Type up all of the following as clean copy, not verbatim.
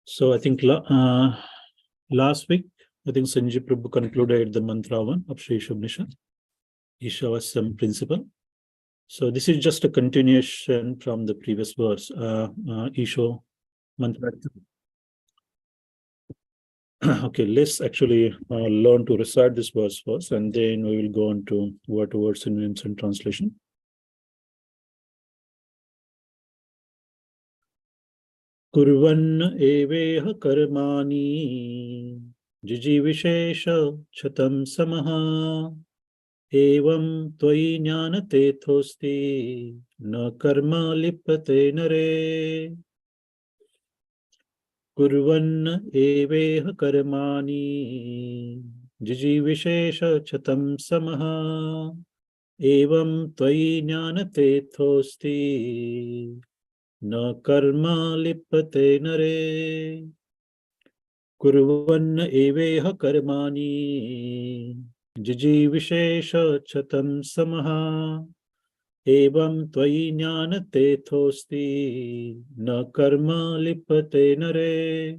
So I think last week, I think Sanjay Prabhu concluded the mantra 1 of Sri Isopanishad. He showed us some principle. So this is just a continuation from the previous verse, Isho mantra. Okay, let's actually learn to recite this verse first, and then we will go on to word synonyms and translation. Kurvan eveha karmani jijivishesh chatam samaha evam tvai jnana tethosti na karma lipate nare. Kurvan eveha karmani jijivishesh chatam samaha evam tvai jnana tethosti na karma lipate nare. Kurvan eveha karmani jijivishesh chatam samaha evam tvai jnana tethosti na karma lipate nare.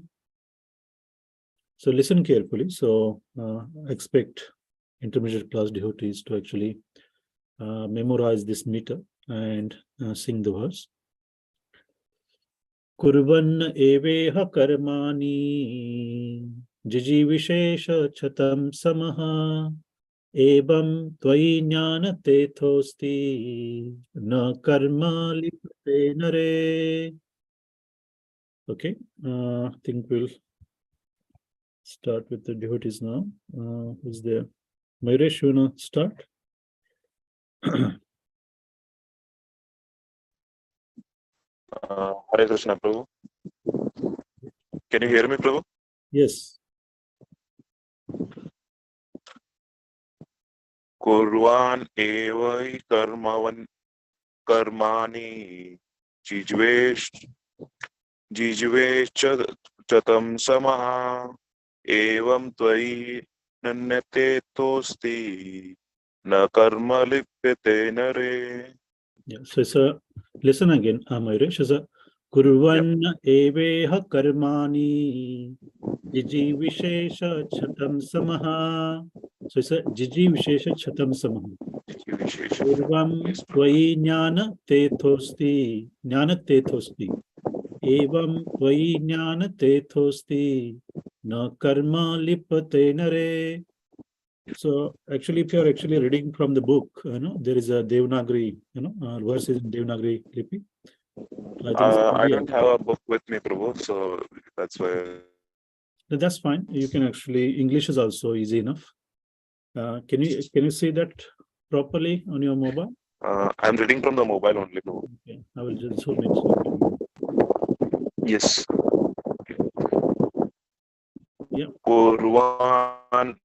So listen carefully. So expect intermediate class devotees to actually memorize this meter and sing the verse. Kurvan eveha karmani jijivishesh chatam samaha evam tvai jnana tethosti na karma lipate nare. Okay, I think we'll start with the devotees now. Who's there? Mayresh, you wanna start? Hare Krishna, Prabhu. Can you hear me, Prabhu? Yes. Kurvan evai karmani jijvesh chatam samaha evam tvai nanyate tosti na karma lipyate nare. Yeah. So it's a listen again, Mayresh. It's a Kurvan eveha karmani jiji vishesha chatam samaha. So it's a jiji vishesha chatam samaha. Kurvam tvai jnana tethosti. Jnana tethosti. Evam tvai jnana tethosti. Na karma lipate nare. So actually, if you are actually reading from the book, there is a Devanagari, verses in Devanagari Lipi. I don't have a book with me, Prabhu, so that's why. That's fine. You can actually, English is also easy enough. Can you see that properly on your mobile? I'm reading from the mobile only, Prabhu. Okay, I will just zoom it. So Yes. Yeah. Kurvan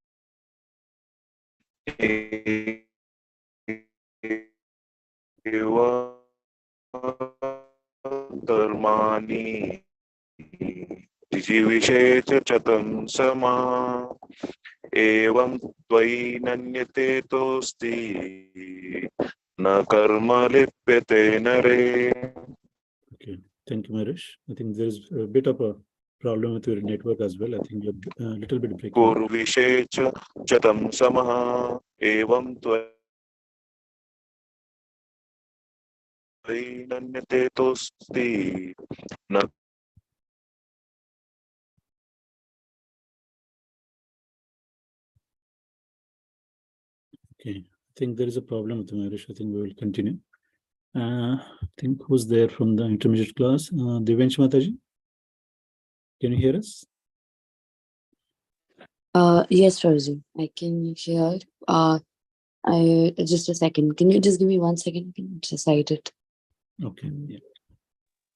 karmani jijivishesh chatam sama evam tvai nanyate tosti na karma lipyate nare. Okay, thank you, Marish. I think there is a bit of a problem with your network as well. I think you're a little bit breaking. Kurvishesh chatam samaha evam tvai nanyate tosti na. Okay, I think there is a problem with the Marish. I think we will continue. I think who's there from the intermediate class? Devansh Mataji, can you hear us? Yes, Prabhuji, I can hear. I just a second. Can you just give me 1 second? I can just cite it. Okay. Yeah.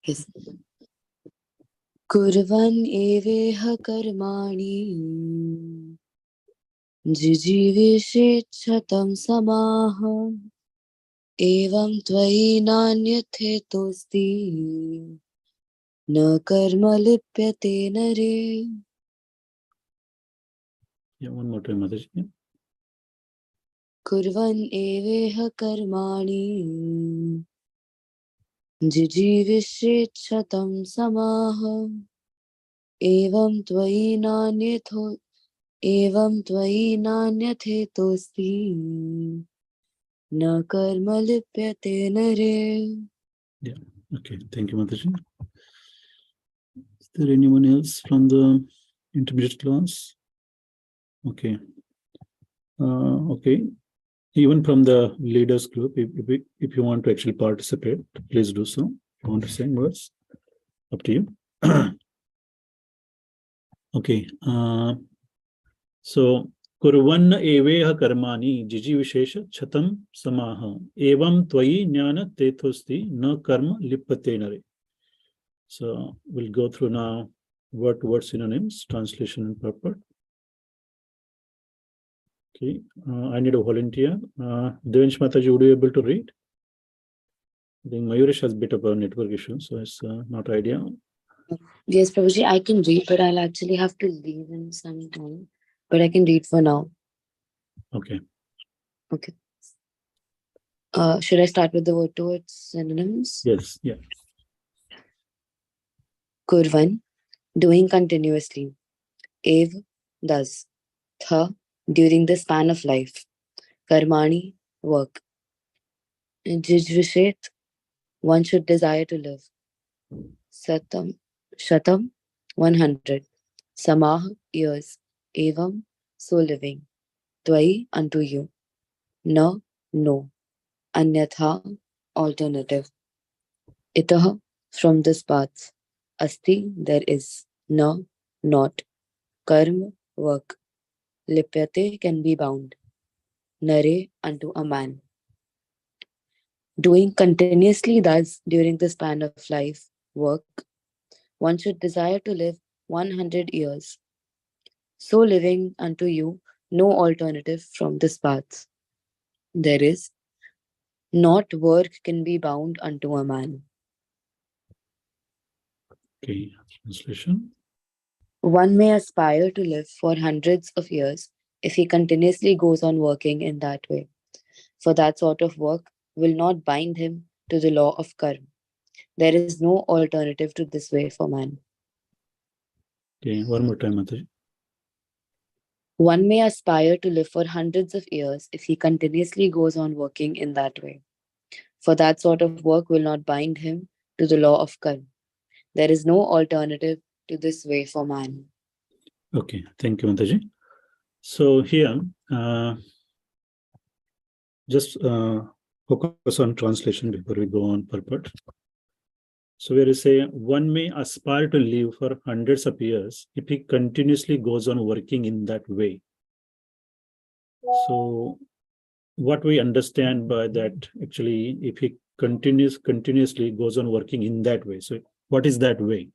Yes. Kurvan eveha karmani jijivishe chatam samaha evam tvai nanyate tosti na karma lipyate nare. Yeah, one more time, Mataji. Yeah. Kurvan eveha karmani jijivishe chatam samaha Evam tvai nanyatho, evam tvai nanyathetosthi, na karma lipyate nare. Yeah. Okay. Thank you, Mataji. Is there anyone else from the intermediate class? Okay. Okay. Even from the leaders group, if you want to actually participate, please do so. If you want to say words, up to you. Okay. So Kurvanna eveha karmani jiji vishesha chatam samaha evam tvai jnana tethosti na karma lipate nare. So we'll go through now word to word synonyms, translation and purport. Okay, I need a volunteer. Devansh Mataji, would you be able to read? I think Mayuresh has a bit of a network issue, so it's not ideal. Yes, Prabhuji, I can read, but I'll actually have to leave in some time. But I can read for now. Okay. Okay. Should I start with the word to word synonyms? Yes. Yeah. Kurvan, doing continuously. Ev, does. Tha, during the span of life. Karmani, work. Jijvishet, one should desire to live. Shatam, 100. Samah, years. Evam, so living. Tvai, unto you. Na, no. Anyatha, alternative. Itah, from this path. Asti, there is. Na, not. Karma, work. Lipyate, can be bound. Nare, unto a man. Doing continuously thus during the span of life, work, one should desire to live 100 years. So living unto you, no alternative from this path. There is not work can be bound unto a man. Okay. Translation. One may aspire to live for hundreds of years if he continuously goes on working in that way. For that sort of work will not bind him to the law of karma. There is no alternative to this way for man. Okay. One more time, Mataji. One may aspire to live for hundreds of years if he continuously goes on working in that way. For that sort of work will not bind him to the law of karma. There is no alternative to this way for man. Okay. Thank you, Mataji. So here, just focus on translation before we go on purport. So where you say one may aspire to live for hundreds of years if he continuously goes on working in that way. So what we understand by that, actually, if he continuously goes on working in that way. So what is that way?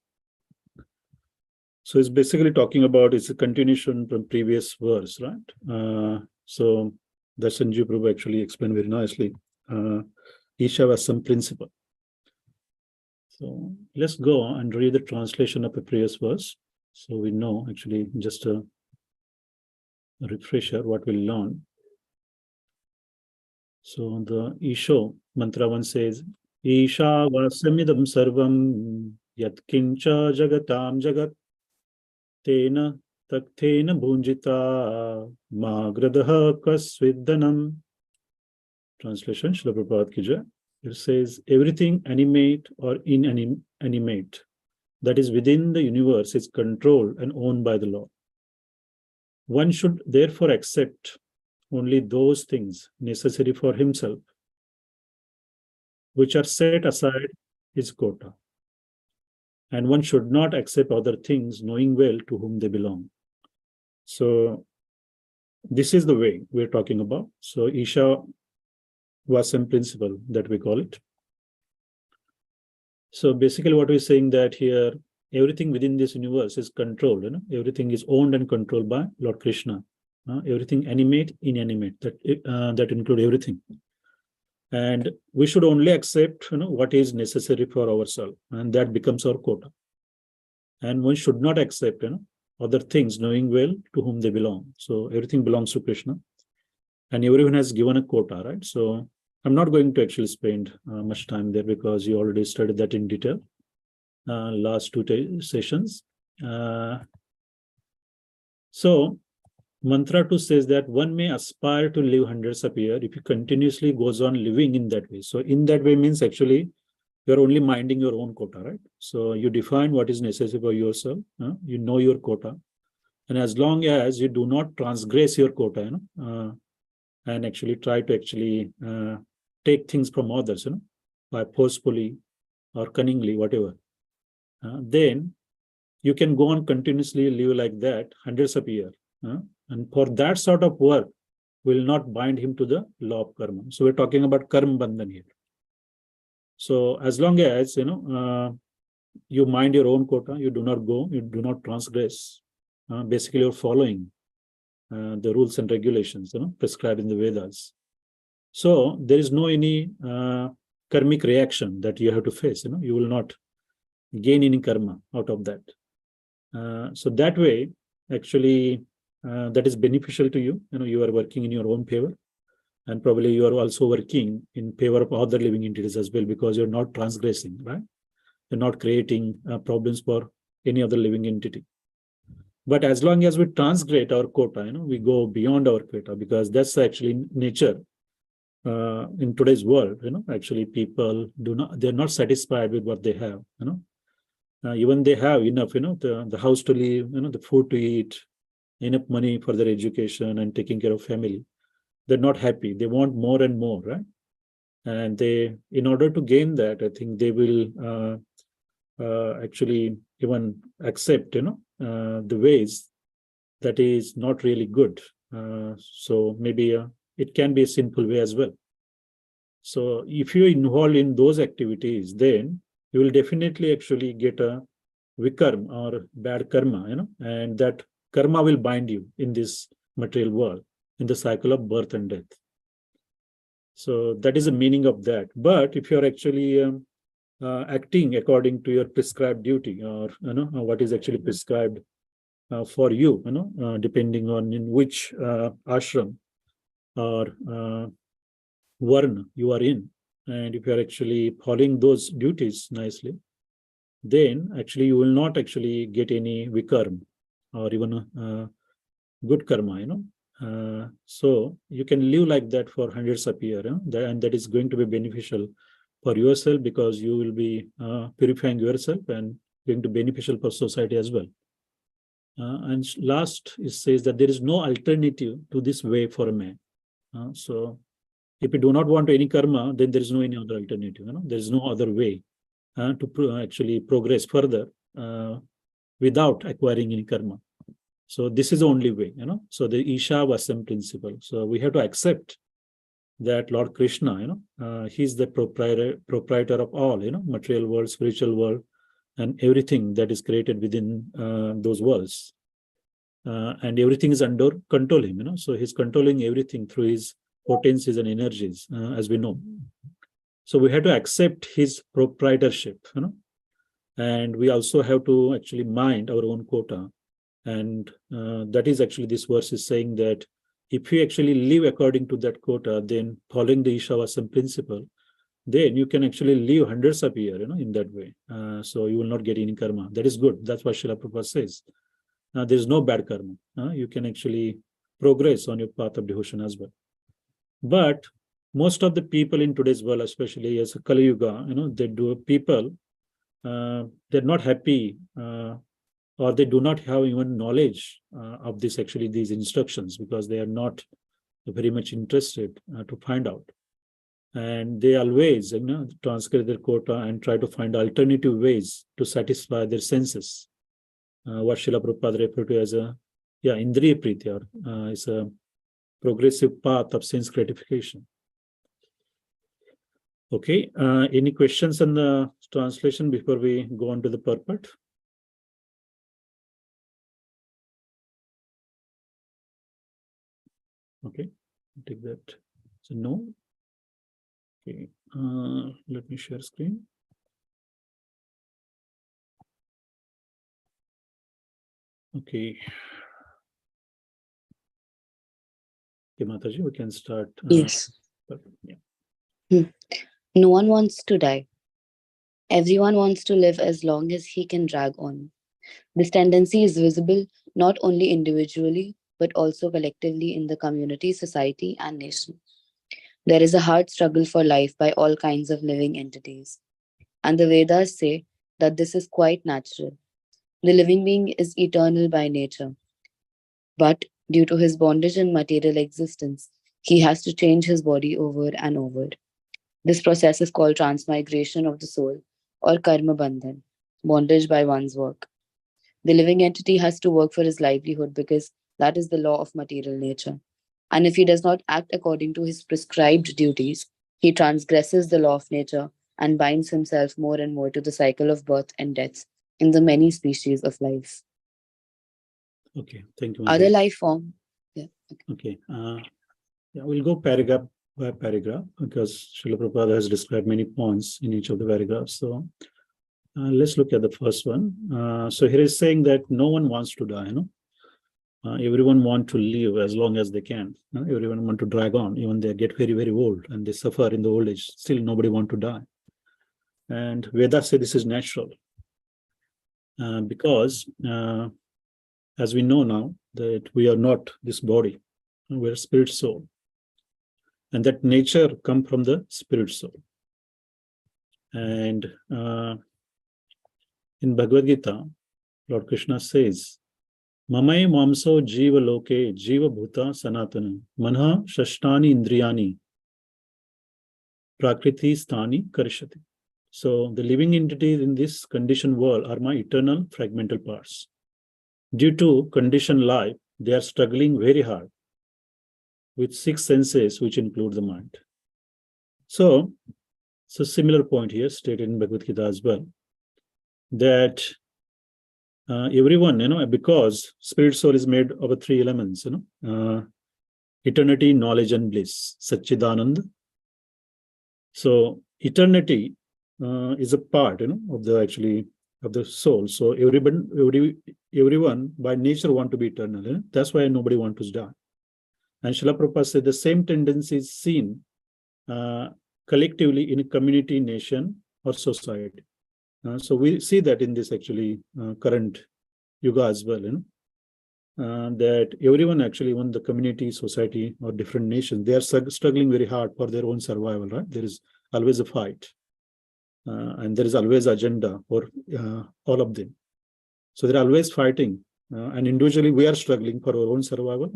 So it's basically talking about, it's a continuation from previous verse, right? So that Sanjeev Prabhu actually explained very nicely. Isha was some principle. So let's go and read the translation of a previous verse. So we know, actually, just a refresher what we'll learn. So the Isho mantra one says, Isha vasamidam sarvam yatkincha jagatam jagat tena takthena bhunjita magradaha kasviddanam. Translation, Srila Prabhupada ki jai. It says, everything animate or inanimate that is within the universe is controlled and owned by the Lord. One should therefore accept only those things necessary for himself, which are set aside his quota. And one should not accept other things, knowing well to whom they belong. So this is the way we're talking about. So Isha Vasam principle that we call it. So basically what we're saying that here, everything within this universe is controlled, everything is owned and controlled by Lord Krishna. Everything animate, inanimate, that include everything. And we should only accept what is necessary for ourselves, and that becomes our quota. And one should not accept other things, knowing well to whom they belong. So everything belongs to Krishna, and everyone has given a quota, right? So I'm not going to actually spend much time there because you already studied that in detail last two sessions. So mantra 2 says that one may aspire to live hundreds of years if he continuously goes on living in that way. So in that way means actually you're only minding your own quota, right? So you define what is necessary for yourself. You know your quota. And as long as you do not transgress your quota, and actually try to actually take things from others, by forcefully or cunningly, whatever, then you can go on continuously live like that hundreds of years. And for that sort of work will not bind him to the law of karma. So we're talking about karma bandhan here. So as long as you mind your own quota, you do not go, you do not transgress. Basically, you're following the rules and regulations, prescribed in the Vedas. So there is no any karmic reaction that you have to face. You will not gain any karma out of that. So that way, actually, that is beneficial to you. You are working in your own favor, and probably you are also working in favor of other living entities as well, because you're not transgressing, right? You're not creating problems for any other living entity. But as long as we transgress our quota, we go beyond our quota, because that's actually nature. In today's world, actually people they're not satisfied with what they have. Even they have enough, the house to live, the food to eat, enough money for their education and taking care of family. They're not happy. They want more and more, right? And they, in order to gain that, I think they will actually even accept, the ways that is not really good. So maybe it can be a sinful way as well. So if you involve in those activities, then you will definitely actually get a vikarma or bad karma, and that karma will bind you in this material world, in the cycle of birth and death. So that is the meaning of that. But if you're actually acting according to your prescribed duty, or what is actually prescribed for you, depending on in which ashram or varna you are in, and if you are actually following those duties nicely, then actually you will not actually get any vikarma or even good karma, so you can live like that for hundreds of years, and that is going to be beneficial for yourself, because you will be purifying yourself and going to be beneficial for society as well. And last, it says that there is no alternative to this way for a man. So if you do not want any karma, then there is no any other alternative. There is no other way to actually progress further without acquiring any karma. So this is the only way. So the Ishavasam principle. So we have to accept that Lord Krishna, he's the proprietor of all, material world, spiritual world, and everything that is created within those worlds. And everything is under control him, so he's controlling everything through his potencies and energies, as we know. So we have to accept his proprietorship, and we also have to actually mind our own quota. And that is actually, this verse is saying that if you actually live according to that quota, then following the Ishavasam principle, then you can actually live hundreds of years, in that way. So you will not get any karma. That is good. That's what Srila Prabhupada says. There is no bad karma. You can actually progress on your path of devotion as well. But most of the people in today's world, especially as a Kali Yuga, people, they're not happy, or they do not have even knowledge of this, actually, these instructions, because they are not very much interested to find out. And they always, transgress their quota and try to find alternative ways to satisfy their senses. What Srila Prabhupada referred to as Indriya Priti, or is a progressive path of sense gratification. Okay, any questions on the translation before we go on to the purport? Okay, take that. So no. Okay, let me share screen. Okay. Okay, Mataji, we can start. Yes. Yeah. No one wants to die. Everyone wants to live as long as he can drag on. This tendency is visible not only individually, but also collectively in the community, society, and nation. There is a hard struggle for life by all kinds of living entities. And the Vedas say that this is quite natural. The living being is eternal by nature, but due to his bondage in material existence, he has to change his body over and over. This process is called transmigration of the soul or karma bandhan, bondage by one's work. The living entity has to work for his livelihood because that is the law of material nature. And if he does not act according to his prescribed duties, he transgresses the law of nature and binds himself more and more to the cycle of birth and death in the many species of life. Okay, thank you, Other Madhuri. life form. Yeah. Okay, yeah, we'll go paragraph by paragraph because Srila Prabhupada has described many points in each of the paragraphs. So let's look at the first one. So here is saying that no one wants to die, everyone want to live as long as they can. Everyone want to drag on, even they get very, very old and they suffer in the old age. Still, nobody want to die. And Vedas say this is natural because as we know now that we are not this body, we are spirit soul. And that nature come from the spirit soul. And in Bhagavad Gita, Lord Krishna says, Mamai mamso jiva loke jiva bhuta sanatana manha shashtani indriyani prakriti sthani karishati. So the living entities in this conditioned world are my eternal fragmental parts. Due to conditioned life, they are struggling very hard with 6 senses, which include the mind. So similar point here stated in Bhagavad Gita as well, that everyone, because spirit soul is made of 3 elements, eternity, knowledge, and bliss, Satchidanand. So eternity is a part, of the soul. So everyone by nature want to be eternal. That's why nobody wants to die. And Srila Prabhupada said the same tendency is seen collectively in a community, nation, or society. So we see that in this current yuga as well, that everyone even the community, society, or different nations, they are struggling very hard for their own survival, right? There is always a fight. And there is always agenda for all of them. So they're always fighting. And individually, we are struggling for our own survival.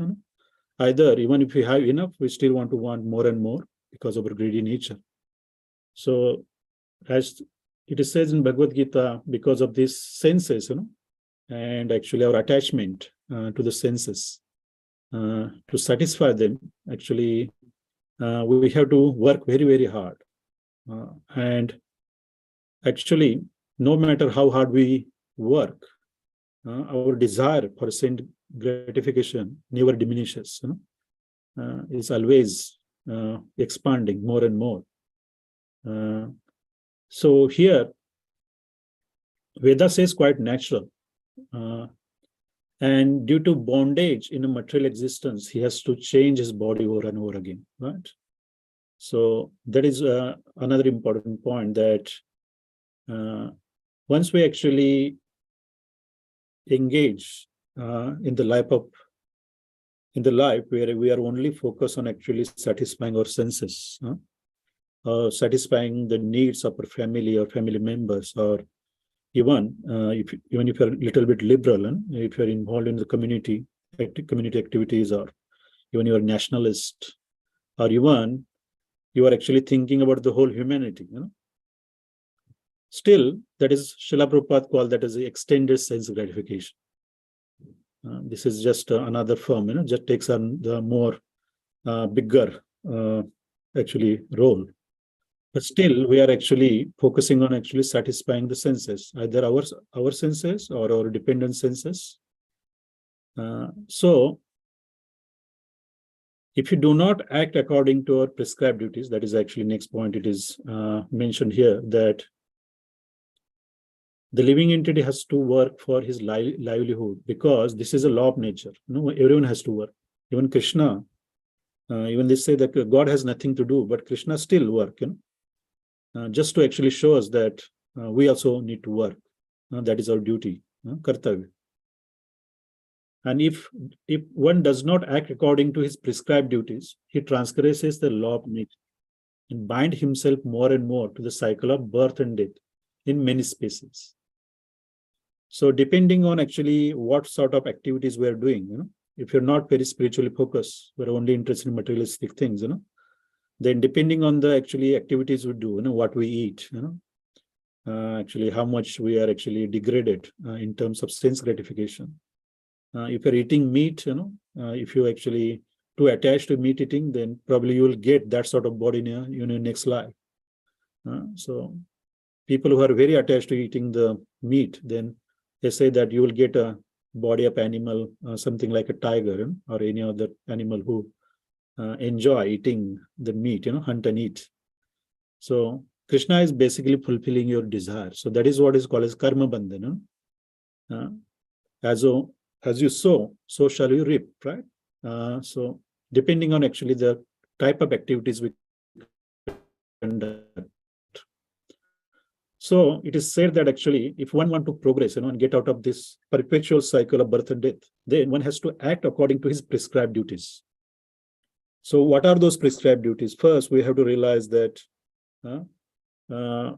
Either, even if we have enough, we still want more and more because of our greedy nature. So as it says in Bhagavad Gita, because of these senses, and our attachment to the senses, to satisfy them, we have to work very, very hard. And no matter how hard we work, our desire for instant gratification never diminishes. It's always expanding more and more. So here, Veda says quite natural. And due to bondage in a material existence, he has to change his body over and over again, right? So that is another important point, that once we actually engage in the life where we are only focused on satisfying our senses, satisfying the needs of our family or family members, or even if you're a little bit liberal, and if you're involved in the community activities, or even you're a nationalist, or even you are thinking about the whole humanity, still, that is Srila Prabhupada called that as the extended sense gratification. This is just another form, just takes on the more bigger role. But still, we are focusing on satisfying the senses, either our senses or our dependent senses. So, if you do not act according to our prescribed duties, that is next point, it is mentioned here, that the living entity has to work for his livelihood, because this is a law of nature. Everyone has to work. Even Krishna, even they say that God has nothing to do, but Krishna still work, just to show us that we also need to work. That is our duty. kartavya. And if one does not act according to his prescribed duties, he transgresses the law of nature and bind himself more and more to the cycle of birth and death in many species. So depending on actually what sort of activities we are doing, if you're not very spiritually focused, we're only interested in materialistic things, then depending on the actually activities we do, what we eat, actually how much we are actually degraded in terms of sense gratification. If you're eating meat, if you actually too attached to meat eating, then probably you will get that sort of body in your next life. So people who are very attached to eating the meat, then they say that you will get a body of animal, something like a tiger, or any other animal who enjoy eating the meat, hunt and eat. So Krishna is basically fulfilling your desire. So that is what is called as karma bandhana. As you sow, so shall you reap, right? So depending on actually the type of activities we conduct. So it is said that actually, if one wants to progress, and get out of this perpetual cycle of birth and death, then one has to act according to his prescribed duties. So what are those prescribed duties? First, we have to realize that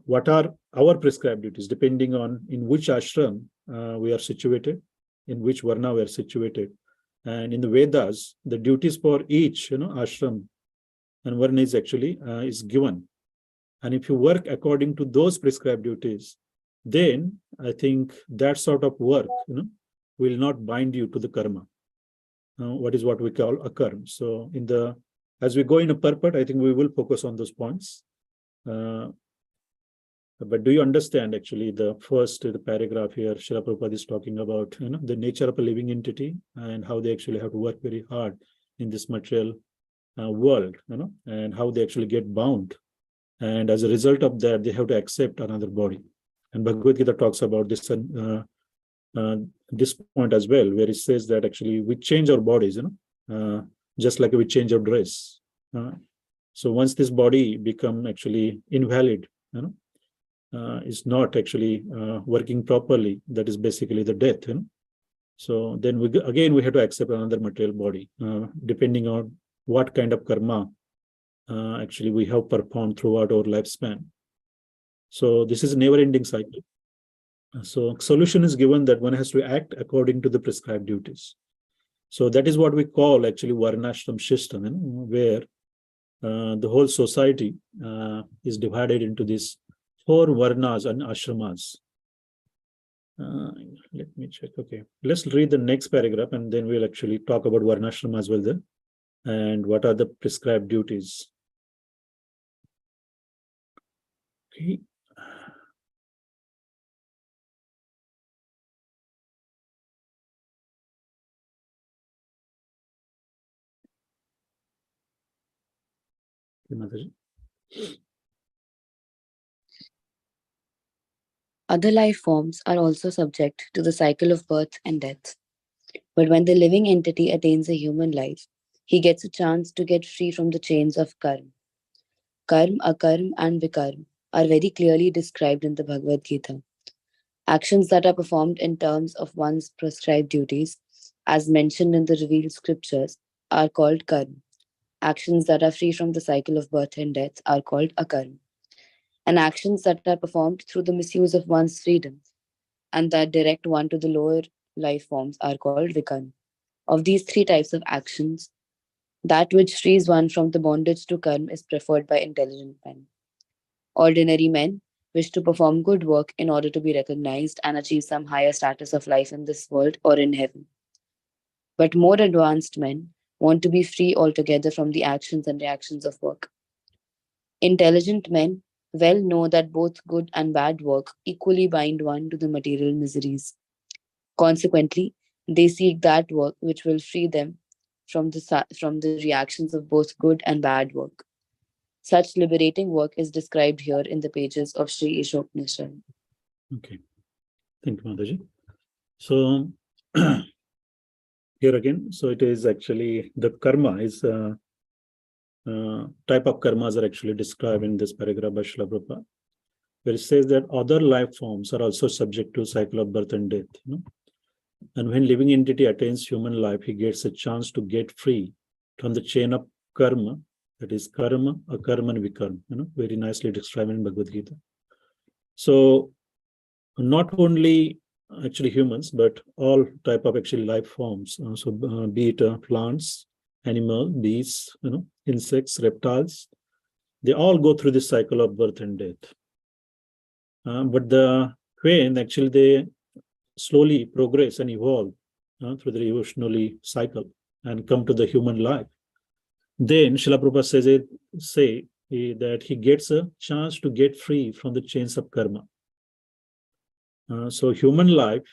what are our prescribed duties, depending on in which ashram we are situated, in which varna we are situated. And in the Vedas, the duties for each ashram and varna is actually is given. And if you work according to those prescribed duties, then I think that sort of work will not bind you to the karma. What we call a karma. So as we go in a purport, I think we will focus on those points. But do you understand actually the paragraph here? Srila Prabhupada is talking about the nature of a living entity and how they actually have to work very hard in this material world, and how they actually get bound. And as a result of that, they have to accept another body. And Bhagavad Gita talks about this this point as well, where it says that actually we change our bodies, just like we change our dress. So once this body become actually invalid, is not actually working properly, that is basically the death. So then we have to accept another material body, depending on what kind of karma actually we have performed throughout our lifespan. So this is a never-ending cycle. So solution is given that one has to act according to the prescribed duties. So that is what we call actually varnashram system, where the whole society is divided into these 4 varnas and ashramas. Let me check. Okay, let's read the next paragraph, and then we'll actually talk about varnashram as well then, and what are the prescribed duties. Okay. Other life forms are also subject to the cycle of birth and death. But when the living entity attains a human life, he gets a chance to get free from the chains of karma. Karma, akarma, and vikarma are very clearly described in the Bhagavad Gita. Actions that are performed in terms of one's prescribed duties, as mentioned in the revealed scriptures, are called karma. Actions that are free from the cycle of birth and death are called akarma. And actions that are performed through the misuse of one's freedom and that direct one to the lower life forms are called vikarma. Of these 3 types of actions, that which frees one from the bondage to karma is preferred by intelligent men. Ordinary men wish to perform good work in order to be recognized and achieve some higher status of life in this world or in heaven. But more advanced men want to be free altogether from the actions and reactions of work. Intelligent men well know that both good and bad work equally bind one to the material miseries. Consequently, they seek that work which will free them from the reactions of both good and bad work. Such liberating work is described here in the pages of Sri Isopanishad. Okay, thank you, Mataji. So here again, so it is actually the karma is type of karmas are actually described in this paragraph by Srila Prabhupada. where it says that other life forms are also subject to cycle of birth and death. And when living entity attains human life, he gets a chance to get free from the chain of karma, that is karma, akarma, and vikarma. Very nicely described in Bhagavad Gita. So not only actually humans, but all type of actually life forms. Be it plants, animal, beasts, insects, reptiles, they all go through this cycle of birth and death. But when actually they slowly progress and evolve through the evolutionary cycle and come to the human life, then Srila Prabhupada say that he gets a chance to get free from the chains of karma. So human life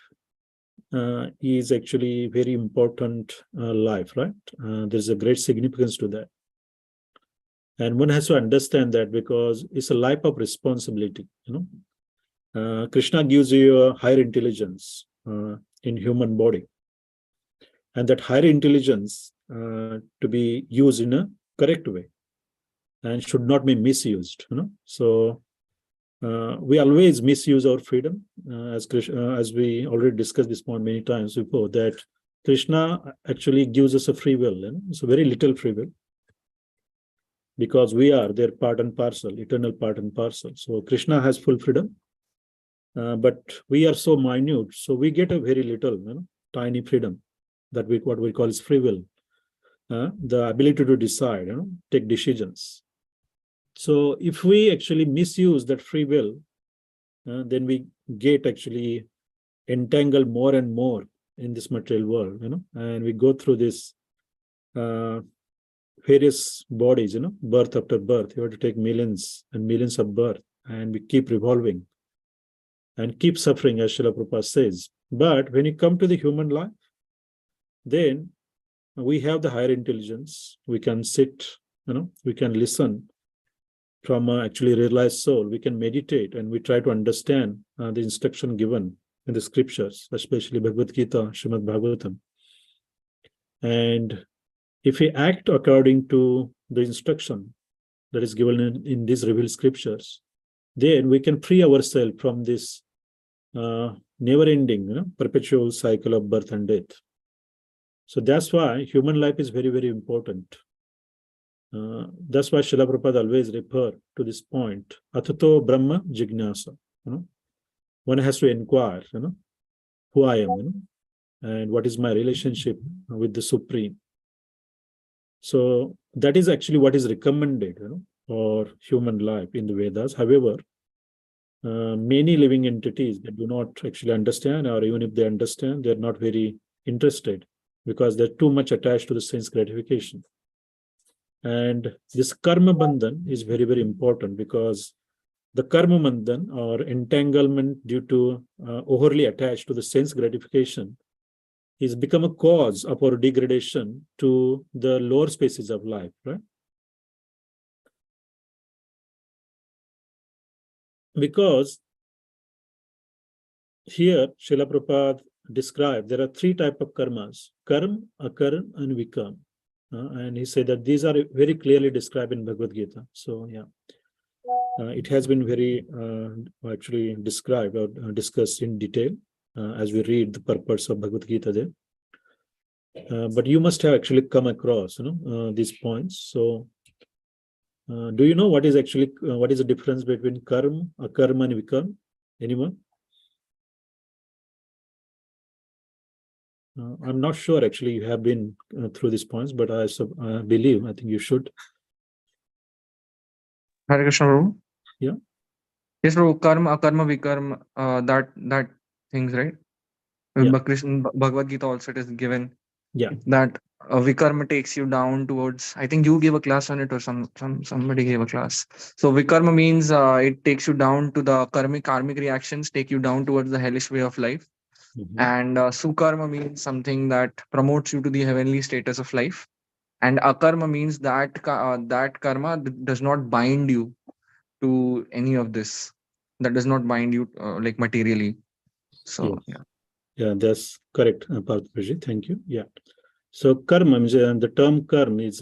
is actually very important life, right? There's a great significance to that. And one has to understand that because it's a life of responsibility. Krishna gives you a higher intelligence in human body. And that higher intelligence to be used in a correct way and should not be misused. So we always misuse our freedom, as we already discussed this point many times before, that Krishna actually gives us a free will. So very little free will, because we are their part and parcel, eternal part and parcel. So Krishna has full freedom, but we are so minute, so we get a very little, tiny freedom, that what we call is free will, the ability to decide, take decisions. So if we actually misuse that free will, then we get actually entangled more and more in this material world, and we go through this various bodies, birth after birth. You have to take millions and millions of birth, and we keep revolving and keep suffering, as Srila Prabhupada says. But when you come to the human life, then we have the higher intelligence. We can sit, we can listen from actually realized soul. We can meditate, and we try to understand the instruction given in the scriptures, especially Bhagavad Gita, Srimad Bhagavatam. And if we act according to the instruction that is given in these revealed scriptures, then we can free ourselves from this never-ending, perpetual cycle of birth and death. So that's why human life is very, very important. That's why Srila Prabhupada always refer to this point, Atato Brahma Jignasa. One has to inquire, who I am, and what is my relationship with the Supreme. So that is actually what is recommended, for human life in the Vedas. However, many living entities that do not actually understand, or even if they understand, they're not very interested, because they're too much attached to the sense gratification. And this karma bandhan is very, very important, because the karma bandhan, or entanglement due to overly attached to the sense gratification, is become a cause of our degradation to the lower spaces of life, right? Because here Srila Prabhupada described there are three types of karmas: karma, akarma, and vikarma. And he said that these are very clearly described in Bhagavad Gita. So yeah, it has been very actually described or discussed in detail as we read the purpose of Bhagavad Gita there. But you must have actually come across these points. So do you know what is actually what is the difference between karma, akarma, and vikarma? Anyone? I'm not sure actually you have been through these points, but I think you should. Hare Krishna, Prabhu. Yeah. Yes, Prabhu. Karma, akarma, vikarma, that things, right? Yeah. Bhagavad Gita also it is given. Yeah. That vikarma takes you down towards. I think you gave a class on it, or somebody gave a class. So vikarma means it takes you down to the karmic reactions, take you down towards the hellish way of life. Mm-hmm. And sukarma means something that promotes you to the heavenly status of life. And akarma means that that karma does not bind you to any of this. That does not bind you like materially. So yes. Yeah, that's correct, Parthaji. Thank you. Yeah. So karma, the term karma is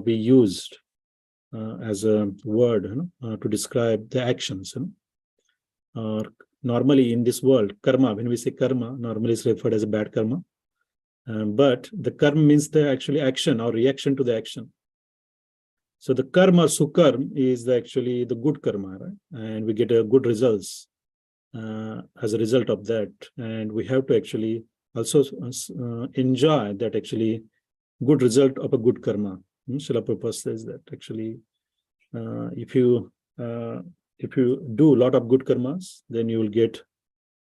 we used as a word to describe the actions. or normally in this world, karma, when we say karma, normally is referred as a bad karma. But the karma means the actually action or reaction to the action. So the karma, sukarma, is actually the good karma, right? And we get a good results as a result of that. And we have to actually also enjoy that actually good result of a good karma. Srila Prabhupada says that actually if you do a lot of good karmas, then you will get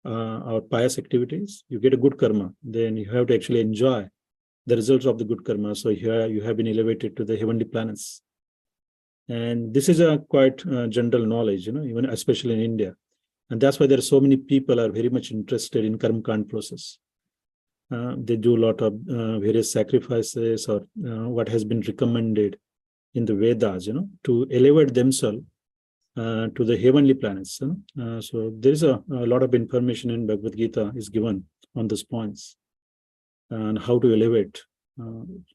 our pious activities, you get a good karma, then you have to actually enjoy the results of the good karma. So here you have been elevated to the heavenly planets. And this is a quite general knowledge, even especially in India. And that's why there are so many people are very much interested in karma kand process. They do a lot of various sacrifices or what has been recommended in the Vedas, to elevate themselves to the heavenly planets. So there is a lot of information in Bhagavad Gita is given on those points and how to elevate.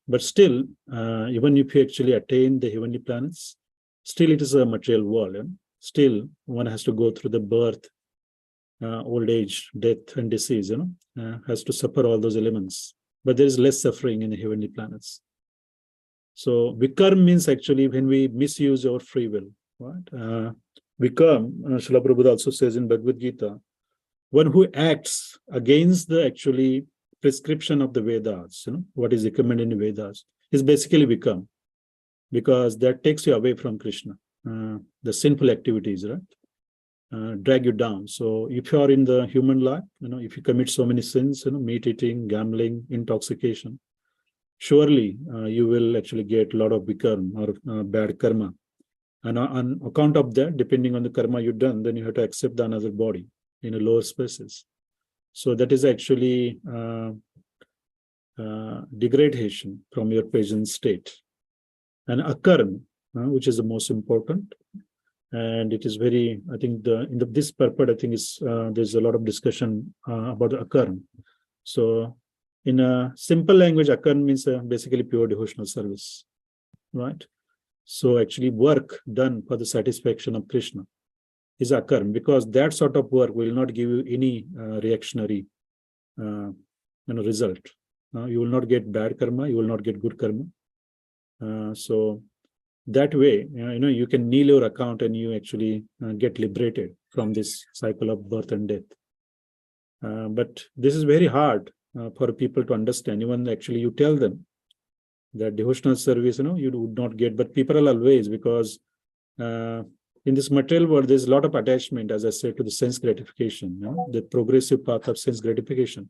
But still, even if you actually attain the heavenly planets, still it is a material world. Still, one has to go through the birth, old age, death, and disease. Has to suffer all those elements. But there is less suffering in the heavenly planets. So vikarma means actually when we misuse our free will. Right? Vikarma, Srila Prabhupada also says in Bhagavad Gita, one who acts against the actually prescription of the Vedas, what is recommended in the Vedas, is basically vikarma, because that takes you away from Krishna. The sinful activities, right, drag you down. So if you are in the human life, if you commit so many sins, meat eating, gambling, intoxication, surely you will actually get a lot of vikarma or bad karma. And on account of that, depending on the karma you've done, then you have to accept the another body in a lower species. So that is actually degradation from your present state. And akarma, which is the most important, and it is very, I think this purport, I think is there's a lot of discussion about the akarma. So in a simple language, akarma means basically pure devotional service, right? So actually work done for the satisfaction of Krishna is akarma, because that sort of work will not give you any reactionary result. You will not get bad karma, you will not get good karma. So that way, you can kneel your account and you actually get liberated from this cycle of birth and death. But this is very hard for people to understand. Even actually you tell them that devotional service, you would not get, but people are always, because in this material world, there's a lot of attachment, as I said, to the sense gratification, the progressive path of sense gratification,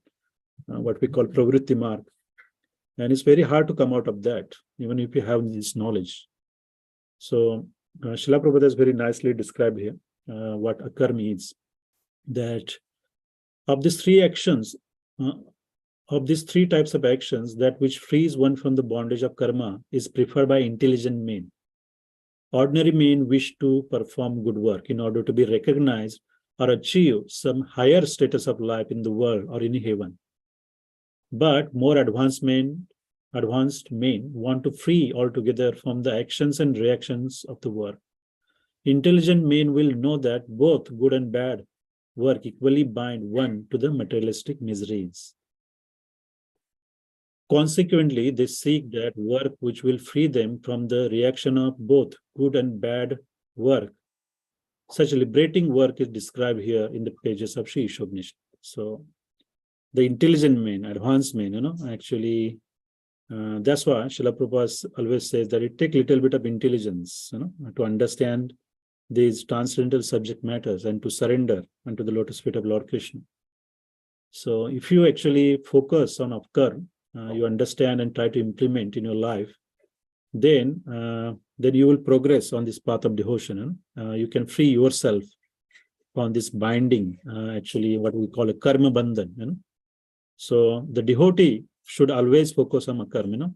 what we call pravritti marg. And it's very hard to come out of that, even if you have this knowledge. So Srila Prabhupada has very nicely described here what akarma is, that of these three actions, of these three types of actions, that which frees one from the bondage of karma is preferred by intelligent men. Ordinary men wish to perform good work in order to be recognized or achieve some higher status of life in the world or in heaven. But more advanced men want to free altogether from the actions and reactions of the work. Intelligent men will know that both good and bad work equally bind one to the materialistic miseries. Consequently, they seek that work which will free them from the reaction of both good and bad work. Such liberating work is described here in the pages of Sri Isopanishad. So the intelligent men, advanced men, actually, that's why Srila Prabhupada always says that it takes a little bit of intelligence, to understand these transcendental subject matters and to surrender unto the lotus feet of Lord Krishna. So if you actually focus on akarma, you understand and try to implement in your life, then you will progress on this path of devotion. You can free yourself from this binding, actually what we call a karma bandhan. So the devotee should always focus on akarma.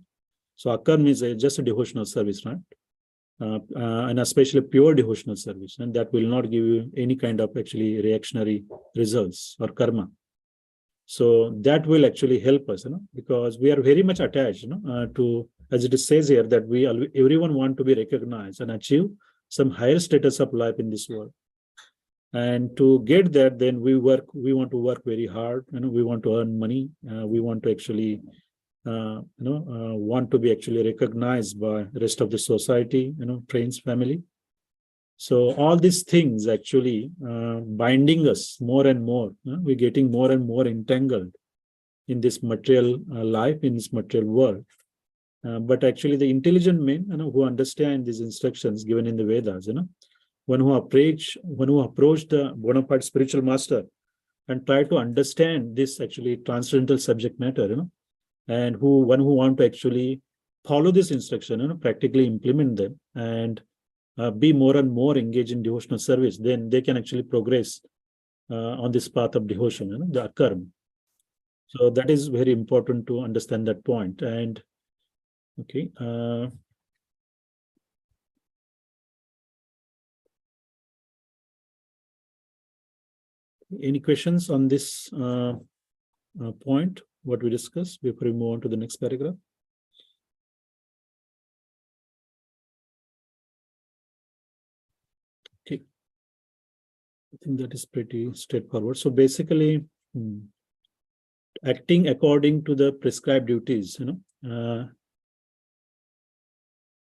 So akarma is just a devotional service, right? And especially pure devotional service, and that will not give you any kind of actually reactionary results or karma. So that will actually help us, because we are very much attached, to, as it says here, that everyone want to be recognized and achieve some higher status of life in this world. And to get there, then we want to work very hard. We want to earn money. We want to actually, want to be actually recognized by the rest of the society, friends, family. So all these things actually binding us more and more. We're getting more and more entangled in this material life, in this material world. But actually, the intelligent men, who understand these instructions given in the Vedas, one who approach the bona fide spiritual master and try to understand this actually transcendental subject matter, and who want to actually follow this instruction, practically implement them, and be more and more engaged in devotional service, then they can actually progress on this path of devotion, the akarma. So that is very important to understand that point. And okay. Any questions on this point, what we discussed, before we move on to the next paragraph? Okay. I think that is pretty straightforward. So basically, acting according to the prescribed duties,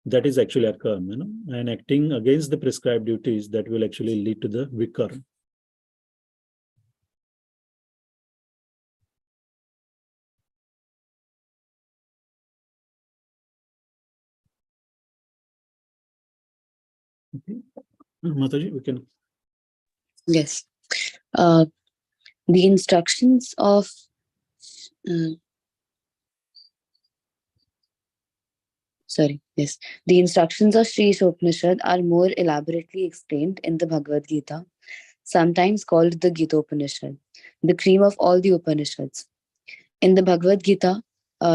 that is actually akarma, and acting against the prescribed duties, that will actually lead to the vikarma. Okay. Mataji, we can. Yes. The instructions of the instructions of Sri Isopanishad are more elaborately explained in the Bhagavad Gita, sometimes called the Gitopanishad, the cream of all the Upanishads. In the Bhagavad Gita,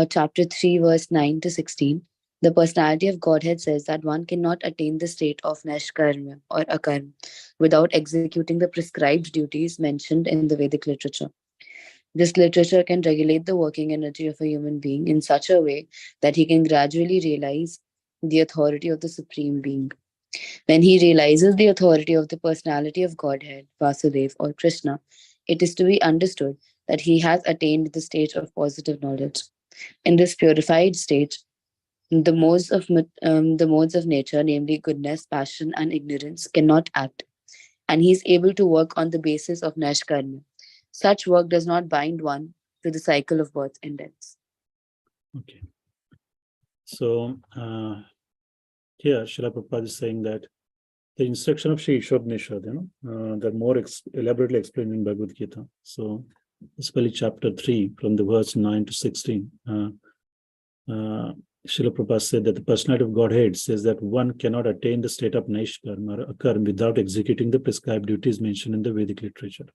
chapter 3, verse 9 to 16, the personality of Godhead says that one cannot attain the state of Nishkarma or Akarma without executing the prescribed duties mentioned in the Vedic literature. This literature can regulate the working energy of a human being in such a way that he can gradually realize the authority of the Supreme Being. When he realizes the authority of the personality of Godhead, Vasudev or Krishna, it is to be understood that he has attained the stage of positive knowledge. In this purified stage, the modes of nature, namely goodness, passion, and ignorance, cannot act, and he is able to work on the basis of Nishkarma. Such work does not bind one to the cycle of birth and death. Okay. So here, Srila Prabhupada is saying that the instruction of Sri Isopanishad, they're more elaborately explained in Bhagavad Gita. So, especially chapter 3, from the verse 9 to 16, Srila Prabhupada said that the personality of Godhead says that one cannot attain the state of Nishkarma or Akarma without executing the prescribed duties mentioned in the Vedic literature.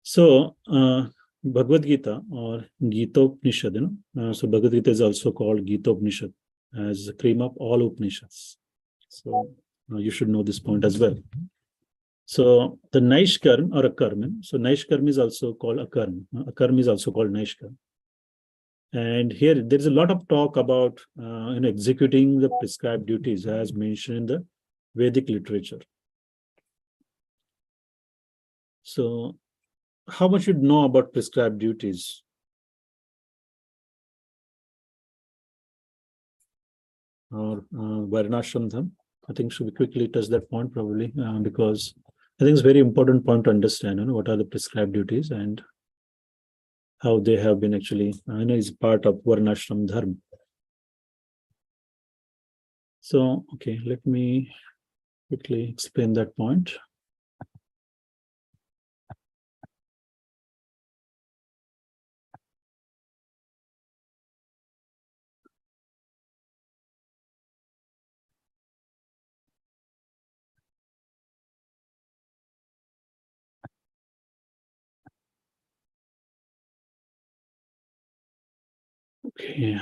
So, Bhagavad Gita or Gitopanishad, so Bhagavad Gita is also called Gitopanishad as the cream of all Upanishads. So, you should know this point as well. So, the Naishkarma or Akarma, so Naishkarma is also called Akarma. Akarma is also called Naishkarma. And here there is a lot of talk about executing the prescribed duties as mentioned in the Vedic literature. So, how much you know about prescribed duties? Or Varnashram Dham? I think should we quickly touch that point probably because I think it's a very important point to understand what are the prescribed duties and how they have been actually is part of Varnashram Dharma. So, okay, let me quickly explain that point. Okay.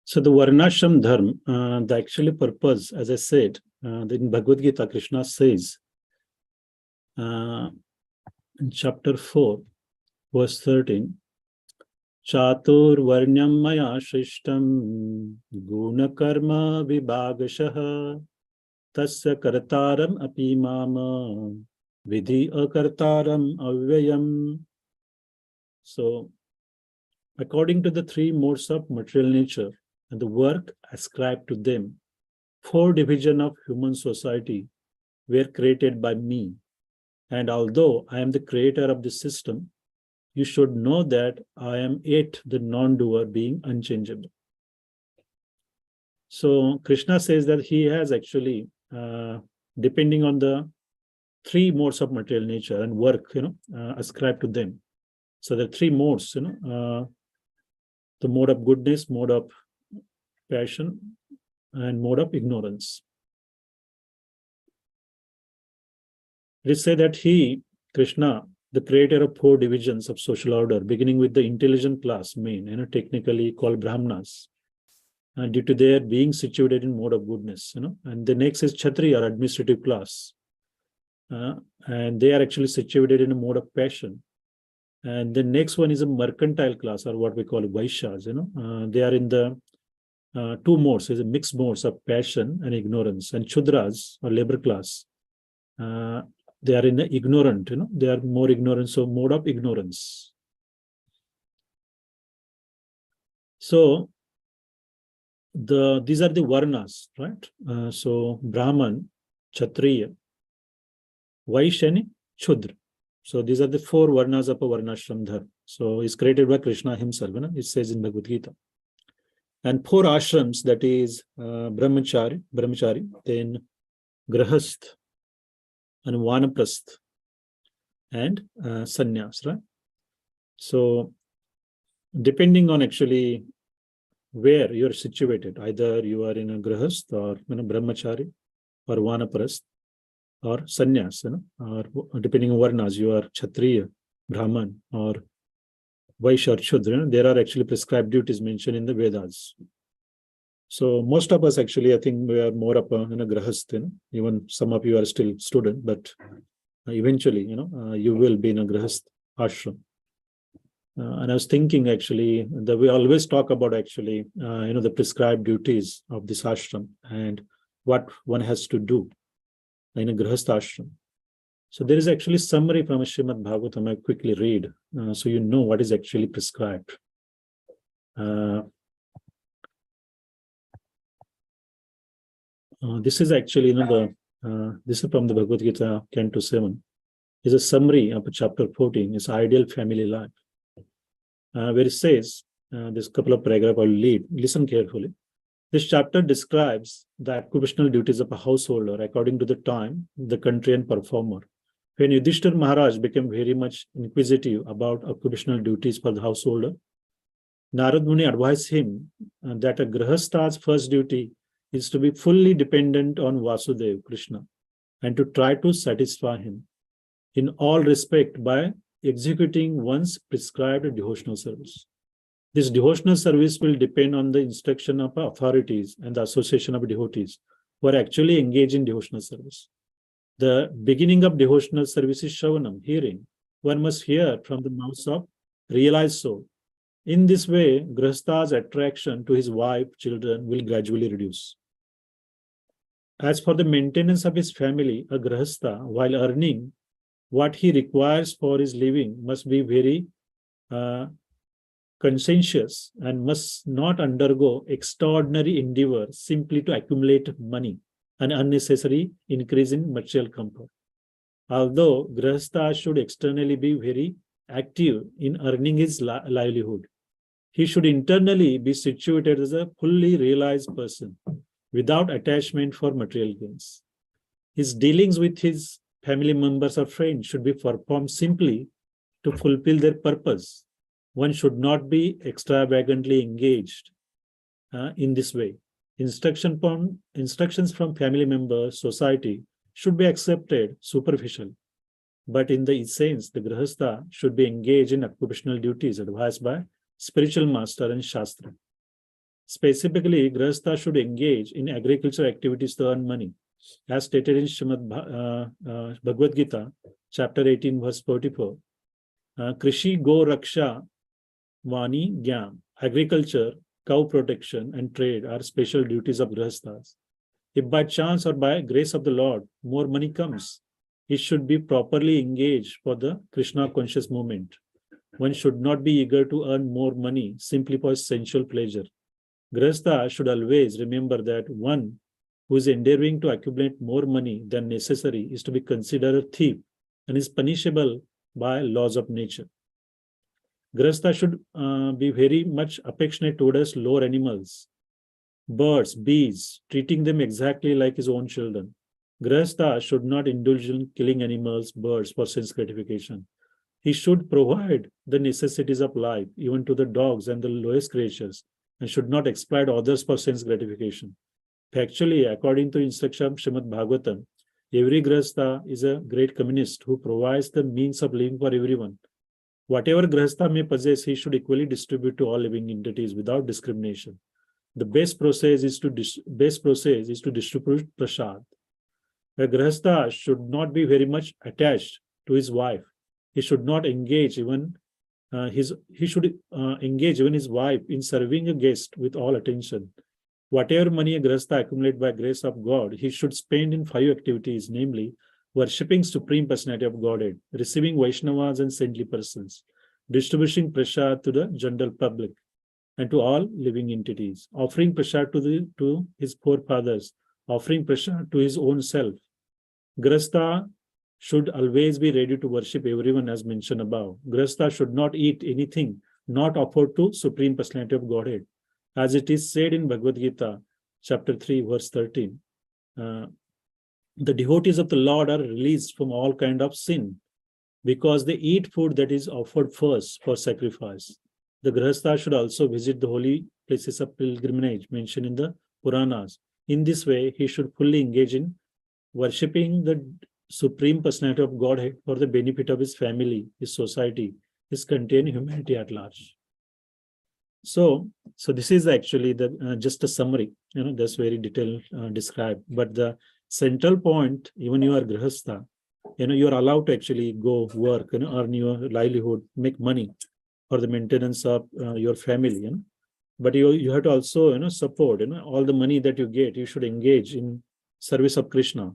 So the Varnashram Dharma, the actual purpose, as I said, in Bhagavad Gita, Krishna says in chapter 4, verse 13, Chatur Varnyam Maya Shrishtam Guna Karma Vibhagashaha tasya kartaram api mama vidhi akartaram avyayam. So, according to the three modes of material nature and the work ascribed to them, 4 divisions of human society were created by me. And although I am the creator of the system, you should know that I am yet the non-doer, being unchangeable. So Krishna says that he has actually, depending on the 3 modes of material nature and work, ascribed to them. So there are 3 modes, the mode of goodness, mode of passion, and mode of ignorance. It is said that he, Krishna, the creator of 4 divisions of social order, beginning with the intelligent class, main, technically called Brahmanas, due to their being situated in mode of goodness, and the next is Kshatriya, or administrative class, and they are actually situated in a mode of passion. And the next one is a mercantile class, or what we call Vaishyas, they are in the 2 modes, is a mixed modes of passion and ignorance. And Shudras, or labor class, they are in the ignorant, they are more ignorant, so mode of ignorance. So these are the varnas, right? So Brahman, Kshatriya, Vaishya, Shudra. So these are the 4 varnas of a varnashram dharma. So it's created by Krishna himself, it says in Bhagavad Gita. And 4 ashrams, that is brahmachari, then grahasth, and vanaprasth, and sannyas, right? So depending on actually where you're situated, either you are in a grahasth, or brahmachari, or vanaprasth, or sannyas, or depending on varnas, you are Kshatriya, Brahman, or Vaishya, or Shudra. There are actually prescribed duties mentioned in the Vedas. So most of us actually, I think we are more of a grahasth, even some of you are still student, but eventually, you will be in a grahasth ashram. And I was thinking actually that we always talk about actually, the prescribed duties of this ashram and what one has to do in a grahasth ashram. So there is actually summary from Srimad Bhagavatam. I quickly read, so you know what is actually prescribed. This is actually, this is from the Bhagavad Gita, Canto 7. Is a summary of chapter 14, is ideal family life. Where it says, this couple of paragraphs I'll read, listen carefully. This chapter describes the occupational duties of a householder according to the time, the country, and performer. When Yudhishthira Maharaj became very much inquisitive about occupational duties for the householder, Narad Muni advised him that a grahastha's first duty is to be fully dependent on Vasudev, Krishna, and to try to satisfy him in all respect by executing one's prescribed devotional service. This devotional service will depend on the instruction of authorities and the association of devotees who are actually engaged in devotional service. The beginning of devotional service is Shravanam, hearing. One must hear from the mouths of realized soul. In this way, Grahastha's attraction to his wife, children will gradually reduce. As for the maintenance of his family, a Grahastha, while earning what he requires for his living, must be very conscientious and must not undergo extraordinary endeavor simply to accumulate money, an unnecessary increase in material comfort. Although Grahastha should externally be very active in earning his livelihood, he should internally be situated as a fully realized person without attachment for material gains. His dealings with his family members or friends should be performed simply to fulfill their purpose. One should not be extravagantly engaged in this way. Instructions from family members, society should be accepted superficially. But in the essence, the Grahastha should be engaged in occupational duties advised by spiritual master and Shastra. Specifically, Grahastha should engage in agricultural activities to earn money, as stated in Srimad Bhagavad Gita, chapter 18, verse 44. Krishi Go Raksha Vani Gyam. Agriculture, cow protection, and trade are special duties of Grahasthas. If by chance or by grace of the Lord, more money comes, it should be properly engaged for the Krishna conscious movement. One should not be eager to earn more money simply for sensual pleasure. Grihastha should always remember that one who is endeavoring to accumulate more money than necessary is to be considered a thief and is punishable by laws of nature. Grihastha should be very much affectionate towards lower animals, birds, bees, treating them exactly like his own children. Grihastha should not indulge in killing animals, birds for sense gratification. He should provide the necessities of life, even to the dogs and the lowest creatures, and should not exploit others for sense gratification. Factually, according to instruction of Srimad Bhagavatam, every Grihastha is a great communist who provides the means of living for everyone. Whatever Grihastha may possess, he should equally distribute to all living entities without discrimination. The best process is to distribute prasad. A Grihastha should not be very much attached to his wife. He should not engage even his wife in serving a guest with all attention. Whatever money a Grihastha accumulates by grace of God, he should spend in 5 activities, namely worshipping Supreme Personality of Godhead, receiving Vaishnavas and saintly persons, distributing prasad to the general public and to all living entities, offering prasad to his forefathers, offering prasad to his own self. Grihastha should always be ready to worship everyone as mentioned above. Grihastha should not eat anything not offered to Supreme Personality of Godhead. As it is said in Bhagavad Gita, chapter 3, verse 13, the devotees of the Lord are released from all kind of sin because they eat food that is offered first for sacrifice. The Grihastha should also visit the holy places of pilgrimage mentioned in the Puranas. In this way, he should fully engage in worshipping the Supreme Personality of Godhead for the benefit of his family, his society, his country, and humanity at large. So this is actually the just a summary. That's very detailed described. But the central point, even you are Grihastha, you are allowed to actually go work, earn your livelihood, make money for the maintenance of your family. But you have to also support. All the money that you get, you should engage in service of Krishna,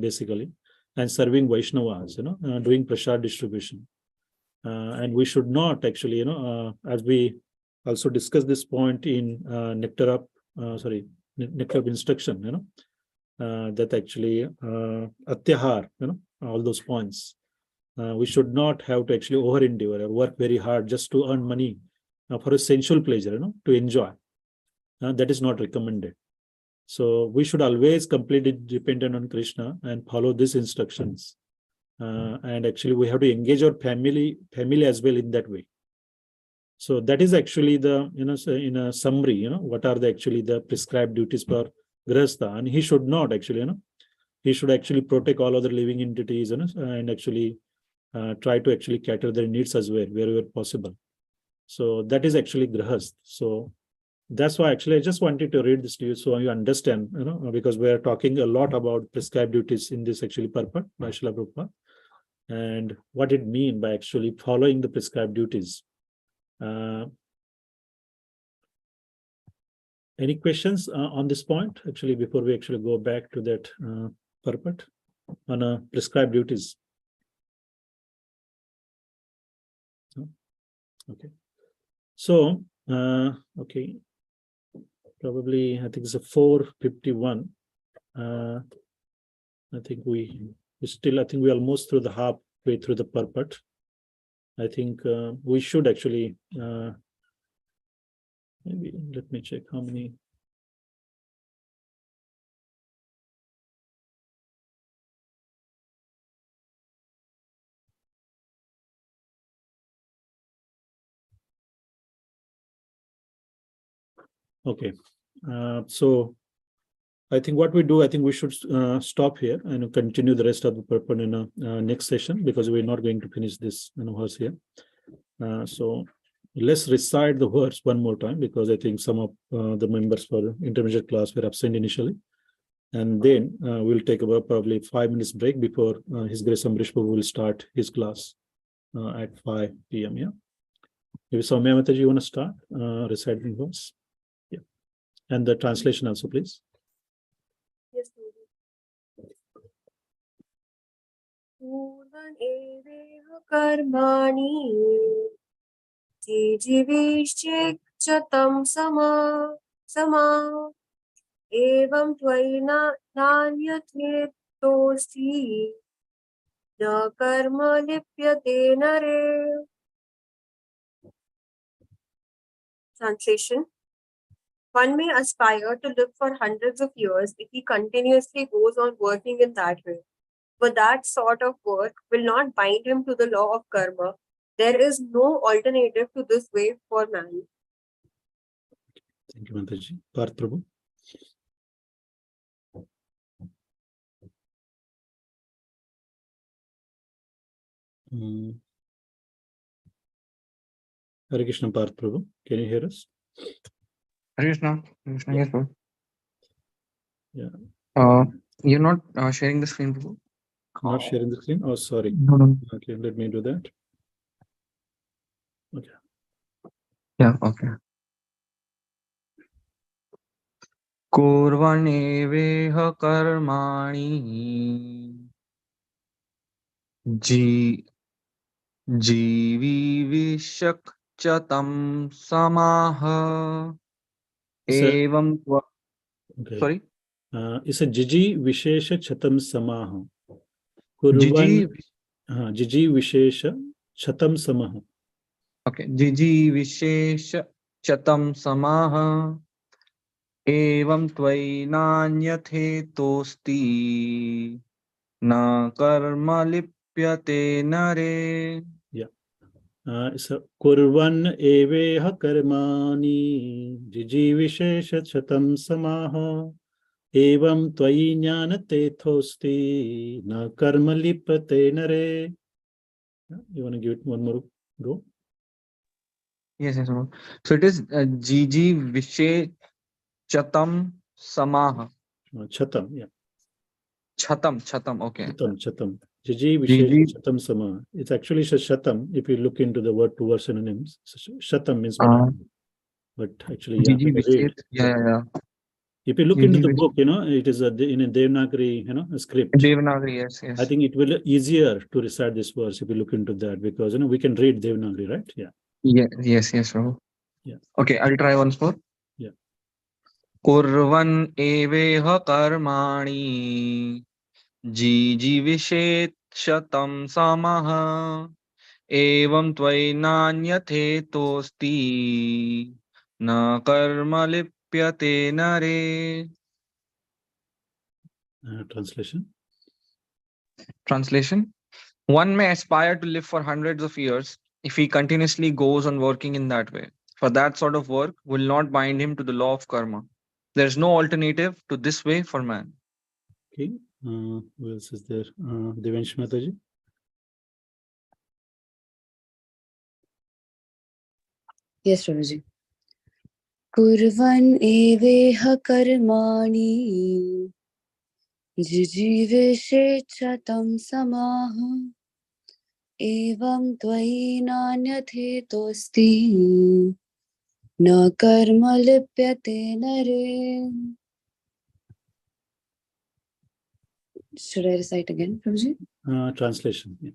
basically, and serving Vaishnavas. Doing prasad distribution. And we should not actually, as we also discussed this point in Nectar of Instruction, that actually Atyahar, all those points. We should not have to actually over endeavor or work very hard just to earn money for a sensual pleasure, to enjoy. That is not recommended. So we should always completely dependent on Krishna and follow these instructions. And actually we have to engage our family as well in that way. So that is actually the, in a summary, what are the prescribed duties for Grihastha. And he should not actually, he should actually protect all other living entities, and actually try to actually cater their needs as well, wherever possible. So that is actually Grihastha. So that's why actually I just wanted to read this to you so you understand, because we are talking a lot about prescribed duties in this actually purport by Srila Prabhupada, and what it means by actually following the prescribed duties. Any questions on this point, actually, before we actually go back to that purport on prescribed duties? Okay. So, okay. Probably, I think it's a 4:51. I think we almost through the halfway through the purport. I think we should actually, maybe let me check how many. Okay, so I think what we do, I think we should stop here and continue the rest of the purport in a next session, because we're not going to finish this verse here. So let's recite the verse one more time, because I think some of the members for the intermediate class were absent initially. And then we'll take about probably 5 minutes break before His Grace Amrish Prabhu will start his class at 5 p.m. Yeah. Maybe Soumya Mataji, you want to start reciting verse? Yeah. And the translation also, please. पूर्वन् एवेह कर्माणि जिजीविषेच्च तं समा एवं त्वयि नान्यथेतोऽस्ति न कर्म लिप्यते नरे. Translation: One may aspire to live for hundreds of years if he continuously goes on working in that way. But that sort of work will not bind him to the law of karma. There is no alternative to this way for man. Thank you, Mataji. Parth Prabhu. Hare Krishna, Parth Prabhu. Can you hear us? Hare Krishna. Hare Krishna, yes, Prabhu. Yeah. You're not sharing the screen, Prabhu? Not sharing the screen? Oh, sorry. No. Okay, let me do that. Okay. Yeah, okay. Kurvaneveha karmani जीवी विशक चतम समाह एवं sorry. It's a jiji vishesha chatam samaha. Jiji vishesha chatam samaha. Okay. Jiji vishesha chatam samaha evam tvai nanyathe tosti na karma lipyate nare. Yeah. It's a kurvan eveha karmani jiji vishesha chatam samaha evam tvai jnanate thosti na karma lipyate nare. You want to give it one more go? Yes. So it is Jiji Vishe Chatam Samaha. Chatam, yeah. Chatam, okay. Chatam. Jiji Vishesh Chatam Sama. It's actually Shatam. If you look into the word to word synonyms, Shatam means 100. But actually, Jiji Vishesh, yeah. If you look into the book, it is in a Devanagari, a script. Devanagari, yes. I think it will be easier to recite this verse if you look into that, because we can read Devanagari, right? Yeah. Yes, Prabhu. Yeah. Okay, I'll try once more. Yeah. Kurvan eveha karmani jiji vishet shatam samaha evam tvai nanyathe tosti na karma lipyate nare. Translation. One may aspire to live for hundreds of years if he continuously goes on working in that way. For that sort of work will not bind him to the law of karma. There is no alternative to this way for man. Okay. Who else is there? Devansh Mataji. Yes, Prabhuji. Kurvan eveha karmani jijiveshe chatam samaha evam tvai nanyathe tosti na karma lipyate nare. Should I recite again, Prabhuji? Translation. Yeah.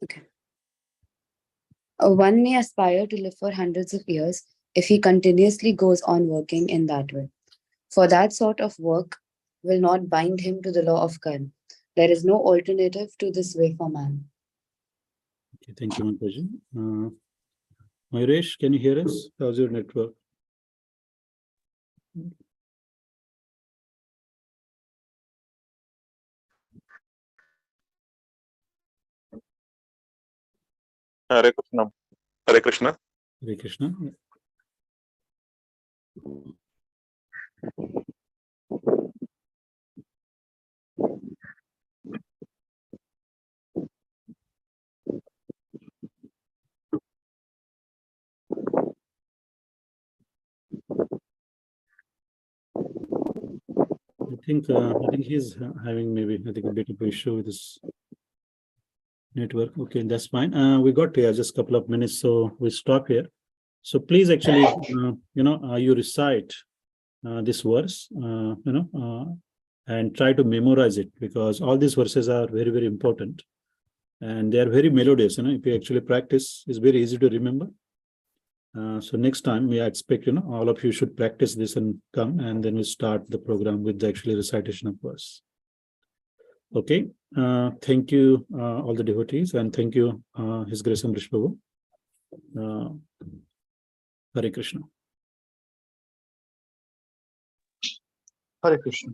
Okay. One may aspire to live for hundreds of years if he continuously goes on working in that way. For that sort of work will not bind him to the law of karma. There is no alternative to this way for man. Okay, thank you, Mataji. Mayuresh, can you hear us? How's your network? Hare Krishna. Hare Krishna. Hare Krishna. I think he's having maybe a bit of issue with his network. Okay, that's fine. We got here just a couple of minutes, so we stop here. So please, actually, you recite this verse, and try to memorize it, because all these verses are very, very important. and they are very melodious. If you actually practice, it's very easy to remember. So next time we expect, all of you should practice this and come, and then we start the program with the actually recitation of verse. Okay. Thank you, all the devotees, and thank you, His Grace Amrish Prabhu. Hare Krishna. Hare Krishna.